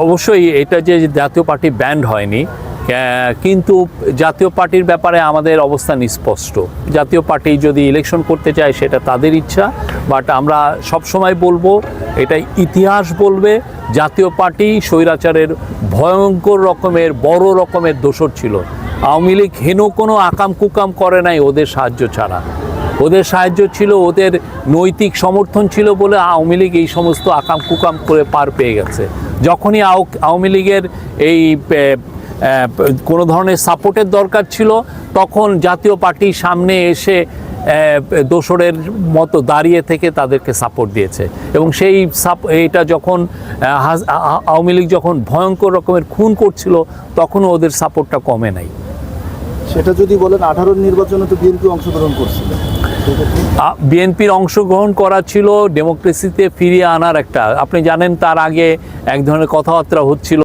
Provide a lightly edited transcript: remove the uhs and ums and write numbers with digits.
অবশ্যই এটা যে জাতীয় পার্টি ব্যান্ড হয়নি, কিন্তু জাতীয় পার্টির ব্যাপারে আমাদের অবস্থান স্পষ্ট। জাতীয় পার্টি যদি ইলেকশন করতে চায় সেটা তাদের ইচ্ছা, বাট আমরা সবসময় বলবো, এটা ইতিহাস বলবে, জাতীয় পার্টি স্বৈরাচারের ভয়ঙ্কর রকমের বড় রকমের দোসর ছিল। আওয়ামী লীগ হেন কোনো আকাম কুকাম করে নাই ওদের সাহায্য ছাড়া। ওদের সাহায্য ছিল, ওদের নৈতিক সমর্থন ছিল বলে আওয়ামী লীগ এই সমস্ত আকাম কুকাম করে পার পেয়ে গেছে। যখনই আওয়ামী লীগের এই কোনো ধরনের সাপোর্টের দরকার ছিল, তখন জাতীয় পার্টির সামনে এসে দোসরের মতো দাঁড়িয়ে থেকে তাদেরকে সাপোর্ট দিয়েছে। এবং সেই এইটা যখন আওয়ামী লীগ যখন ভয়ঙ্কর রকমের খুন করছিল, তখনও ওদের সাপোর্টটা কমে নাই। সেটা যদি বলেন, 18 নির্বাচনে তো বিএনপি অংশগ্রহণ করছিল। বিএনপির অংশগ্রহণ করা ছিল ডেমোক্রেসিতে ফিরিয়ে আনার একটা, আপনি জানেন তার আগে এক ধরনের কথাবার্তা হচ্ছিল